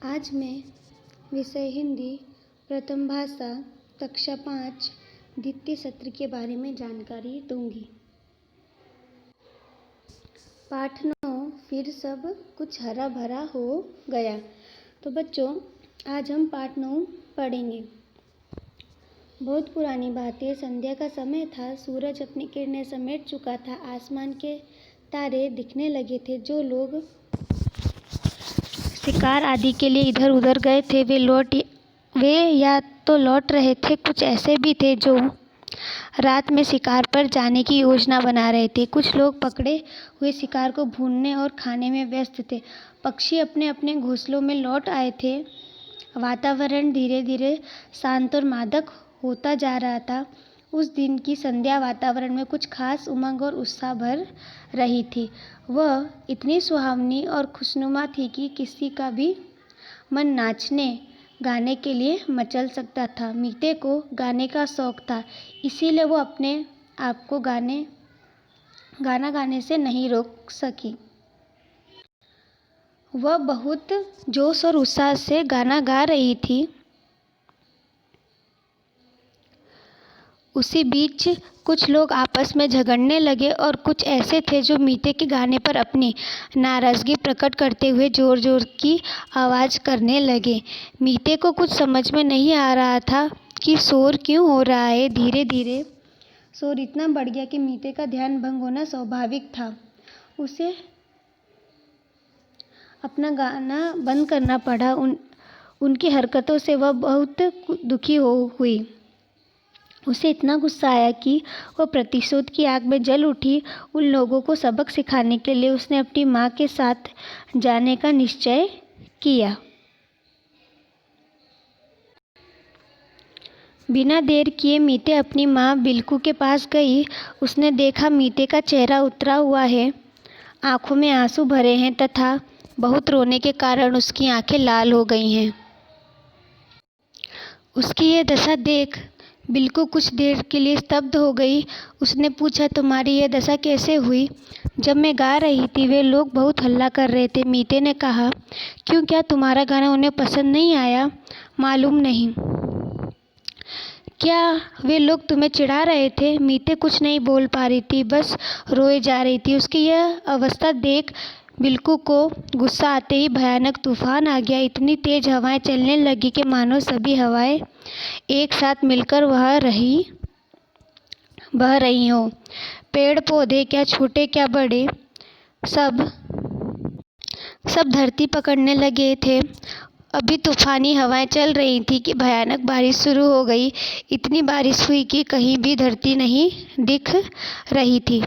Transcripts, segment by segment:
आज मैं विषय हिंदी प्रथम भाषा कक्षा 5 द्वितीय सत्र के बारे में जानकारी दूंगी। पाठ 9 फिर सब कुछ हरा भरा हो गया। तो बच्चों, आज हम पाठ 9 पढ़ेंगे। बहुत पुरानी बात है। संध्या का समय था। सूरज अपनी किरणें समेट चुका था। आसमान के तारे दिखने लगे थे। जो लोग शिकार आदि के लिए इधर उधर गए थे वे या तो लौट रहे थे। कुछ ऐसे भी थे जो रात में शिकार पर जाने की योजना बना रहे थे। कुछ लोग पकड़े हुए शिकार को भूनने और खाने में व्यस्त थे। पक्षी अपने अपने घोंसलों में लौट आए थे। वातावरण धीरे धीरे शांत और मादक होता जा रहा था। उस दिन की संध्या वातावरण में कुछ खास उमंग और उत्साह भर रही थी। वह इतनी सुहावनी और खुशनुमा थी कि किसी का भी मन नाचने गाने के लिए मचल सकता था। मीते को गाने का शौक था, इसीलिए वो अपने आप को गाना गाने से नहीं रोक सकी। वह बहुत जोश और उत्साह से गाना गा रही थी। उसी बीच कुछ लोग आपस में झगड़ने लगे और कुछ ऐसे थे जो मीते के गाने पर अपनी नाराज़गी प्रकट करते हुए जोर जोर की आवाज़ करने लगे। मीते को कुछ समझ में नहीं आ रहा था कि शोर क्यों हो रहा है। धीरे धीरे शोर इतना बढ़ गया कि मीते का ध्यान भंग होना स्वाभाविक था। उसे अपना गाना बंद करना पड़ा। उनकी हरकतों से वह बहुत दुखी हुई। उसे इतना गुस्सा आया कि वह प्रतिशोध की आग में जल उठी। उन लोगों को सबक सिखाने के लिए उसने अपनी माँ के साथ जाने का निश्चय किया। बिना देर किए मीते अपनी माँ बिल्कू के पास गई। उसने देखा मीते का चेहरा उतरा हुआ है, आंखों में आंसू भरे हैं तथा बहुत रोने के कारण उसकी आंखें लाल हो गई हैं। उसकी ये दशा देख बिल्कू कुछ देर के लिए स्तब्ध हो गई। उसने पूछा, तुम्हारी यह दशा कैसे हुई? जब मैं गा रही थी वे लोग बहुत हल्ला कर रहे थे। मीते ने कहा, क्यों, क्या तुम्हारा गाना उन्हें पसंद नहीं आया? मालूम नहीं। क्या वे लोग तुम्हें चिढ़ा रहे थे? मीते कुछ नहीं बोल पा रही थी, बस रोए जा रही थी। उसकी यह अवस्था देख बिल्कू को गुस्सा आते ही भयानक तूफान आ गया। इतनी तेज हवाएं चलने लगी कि मानो सभी हवाएं एक साथ मिलकर बह रही हो। पेड़ पौधे क्या छोटे क्या बड़े सब धरती पकड़ने लगे थे। अभी तूफानी हवाएं चल रही थी कि भयानक बारिश शुरू हो गई। इतनी बारिश हुई कि कहीं भी धरती नहीं दिख रही थी।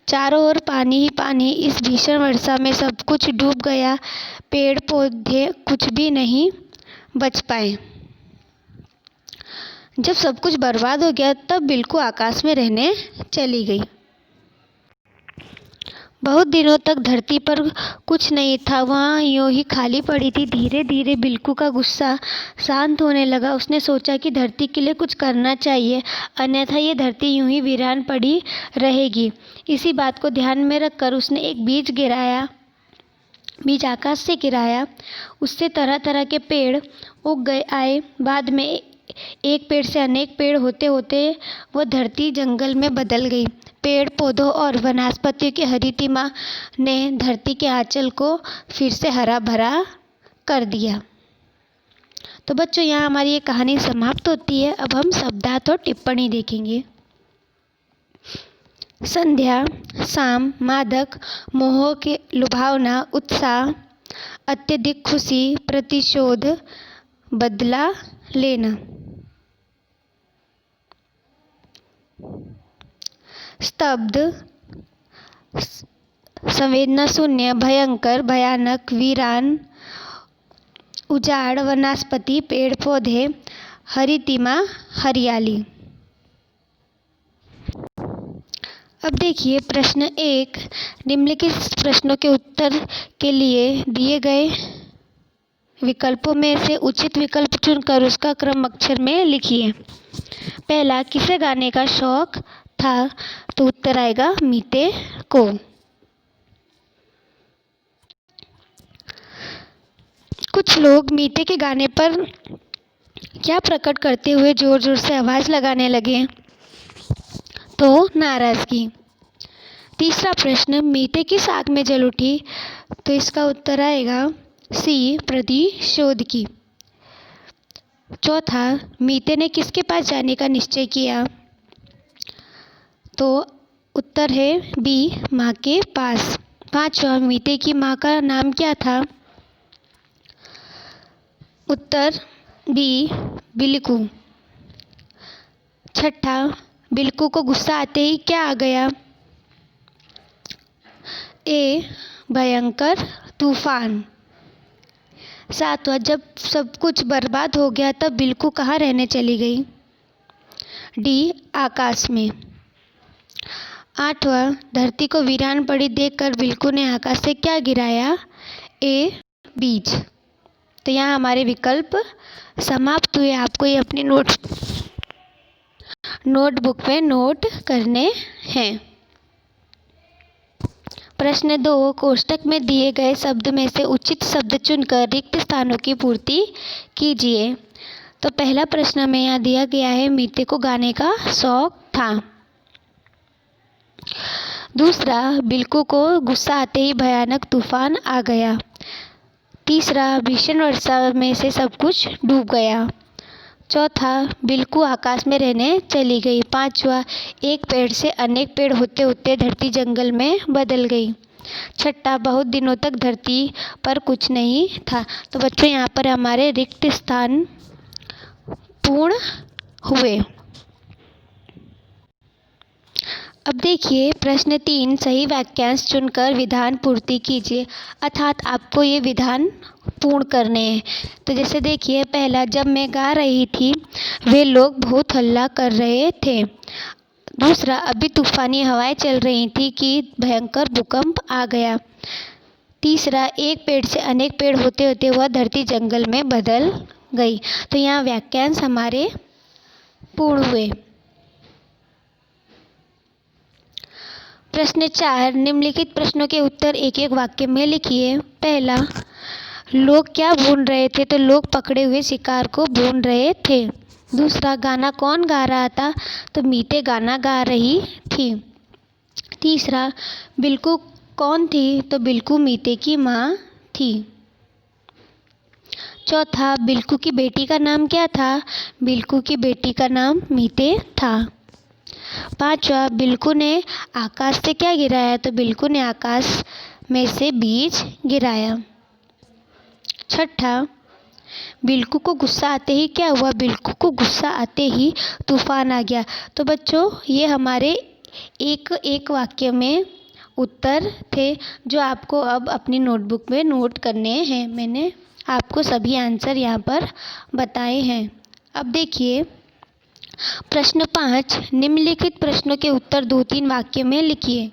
चारों ओर पानी ही पानी। इस भीषण वर्षा में सब कुछ डूब गया। पेड़ पौधे कुछ भी नहीं बच पाए। जब सब कुछ बर्बाद हो गया तब बिल्कू आकाश में रहने चली गई। बहुत दिनों तक धरती पर कुछ नहीं था, वहाँ यूं ही खाली पड़ी थी। धीरे धीरे बिल्कू का गुस्सा शांत होने लगा। उसने सोचा कि धरती के लिए कुछ करना चाहिए, अन्यथा ये धरती यूं ही वीरान पड़ी रहेगी। इसी बात को ध्यान में रखकर उसने एक बीज आकाश से गिराया। उससे तरह तरह के पेड़ उग आए। बाद में एक पेड़ से अनेक पेड़ होते होते वह धरती जंगल में बदल गई। पेड़ पौधों और वनस्पतियों की हरितिमा ने धरती के आंचल को फिर से हरा भरा कर दिया। तो बच्चों, यहाँ हमारी ये कहानी समाप्त होती है। अब हम शब्दार्थ और टिप्पणी देखेंगे। संध्या, शाम, मादक, मोह के लुभावना, उत्साह, अत्यधिक खुशी, प्रतिशोध, बदला लेना। स्तब्ध, संवेदना शून्य, भयंकर, भयानक, वीरान, उजाड़, वनस्पति, पेड़ पौधे, हरितिमा, हरियाली। अब देखिए प्रश्न 1। निम्नलिखित प्रश्नों के उत्तर के लिए दिए गए विकल्पों में से उचित विकल्प चुनकर उसका क्रम अक्षर में लिखिए। पहला, किसे गाने का शौक था? तो उत्तर आएगा मीते को। कुछ लोग मीते के गाने पर क्या प्रकट करते हुए जोर जोर से आवाज़ लगाने लगे? तो नाराज़गी। तीसरा प्रश्न, मीते किस आग में जल उठी? तो इसका उत्तर आएगा सी, प्रतिशोध की। चौथा, मीते ने किसके पास जाने का निश्चय किया? तो उत्तर है बी, माँ के पास। पांचवा, मीते की माँ का नाम क्या था? उत्तर बी, बिल्कू। छठा, बिल्कू को गुस्सा आते ही क्या आ गया? ए, भयंकर तूफान। सातवां, जब सब कुछ बर्बाद हो गया तब बिल्कू कहाँ रहने चली गई? डी, आकाश में। आठवां, धरती को वीरान पड़ी देखकर बिल्कू ने आकाश से क्या गिराया? ए, बीज। तो यहाँ हमारे विकल्प समाप्त हुए। आपको ये अपनी नोटबुक में नोट करने हैं। प्रश्न 2, कोष्टक में दिए गए शब्द में से उचित शब्द चुनकर रिक्त स्थानों की पूर्ति कीजिए। तो पहला प्रश्न हमें यहाँ दिया गया है, मीते को गाने का शौक था। दूसरा, बिल्कू को गुस्सा आते ही भयानक तूफान आ गया। तीसरा, भीषण वर्षा में से सब कुछ डूब गया। चौथा, बिल्कू आकाश में रहने चली गई। पांचवा, एक पेड़ से अनेक पेड़ होते होते धरती जंगल में बदल गई। छठा, बहुत दिनों तक धरती पर कुछ नहीं था। तो बच्चों, यहाँ पर हमारे रिक्त स्थान पूर्ण हुए। अब देखिए प्रश्न 3, सही वाक्यांश चुनकर विधान पूर्ति कीजिए। अर्थात आपको ये विधान पूर्ण करने हैं। तो जैसे देखिए, पहला, जब मैं गा रही थी वे लोग बहुत हल्ला कर रहे थे। दूसरा, अभी तूफानी हवाएं चल रही थी कि भयंकर भूकंप आ गया। तीसरा, एक पेड़ से अनेक पेड़ होते होते वह धरती जंगल में बदल गई। तो यहाँ वाक्यांश हमारे पूर्ण हुए। प्रश्न 4, निम्नलिखित प्रश्नों के उत्तर एक एक वाक्य में लिखिए। पहला, लोग क्या भून रहे थे? तो लोग पकड़े हुए शिकार को भून रहे थे। दूसरा, गाना कौन गा रहा था? तो मीते गाना गा रही थी। तीसरा, बिल्कू कौन थी? तो बिल्कू मीते की माँ थी। चौथा, बिल्कू की बेटी का नाम क्या था? बिल्कू की बेटी का नाम मीते था। पांचवा, बिल्कू ने आकाश से क्या गिराया? तो बिल्कू ने आकाश में से बीज गिराया। छठा, बिल्कू को गुस्सा आते ही क्या हुआ? बिल्कू को गुस्सा आते ही तूफान आ गया। तो बच्चों, ये हमारे एक एक वाक्य में उत्तर थे जो आपको अब अपनी नोटबुक में नोट करने हैं। मैंने आपको सभी आंसर यहाँ पर बताए हैं। अब देखिए प्रश्न 5, निम्नलिखित प्रश्नों के उत्तर 2-3 वाक्य में लिखिए।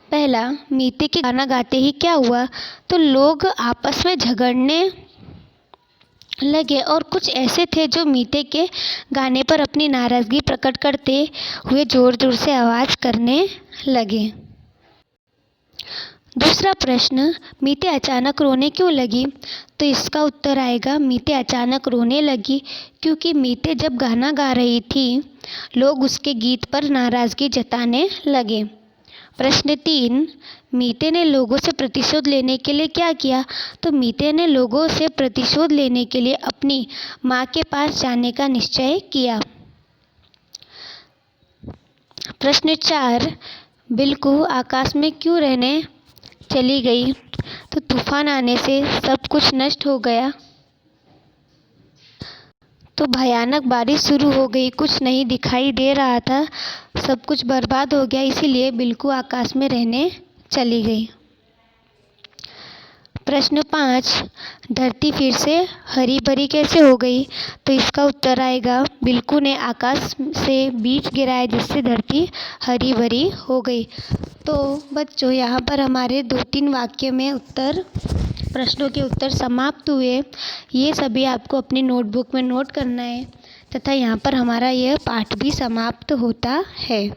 पहला, मीते के गाना गाते ही क्या हुआ? तो लोग आपस में झगड़ने लगे और कुछ ऐसे थे जो मीते के गाने पर अपनी नाराज़गी प्रकट करते हुए जोर जोर से आवाज़ करने लगे। दूसरा प्रश्न, मीते अचानक रोने क्यों लगी? तो इसका उत्तर आएगा, मीते अचानक रोने लगी क्योंकि मीते जब गाना गा रही थी लोग उसके गीत पर नाराज़गी जताने लगे। प्रश्न 3, मीते ने लोगों से प्रतिशोध लेने के लिए क्या किया? तो मीते ने लोगों से प्रतिशोध लेने के लिए अपनी माँ के पास जाने का निश्चय किया। प्रश्न 4, बिल्कू आकाश में क्यों रहने चली गई? तो तूफान आने से सब कुछ नष्ट हो गया। तो भयानक बारिश शुरू हो गई, कुछ नहीं दिखाई दे रहा था, सब कुछ बर्बाद हो गया, इसीलिए बिल्कू आकाश में रहने चली गई। प्रश्न 5, धरती फिर से हरी भरी कैसे हो गई? तो इसका उत्तर आएगा, बिल्कू ने आकाश से बीज गिराए जिससे धरती हरी भरी हो गई। तो बच्चों, यहाँ पर हमारे 2-3 वाक्य में प्रश्नों के उत्तर समाप्त हुए। ये सभी आपको अपनी नोटबुक में नोट करना है तथा यहाँ पर हमारा यह पाठ भी समाप्त होता है।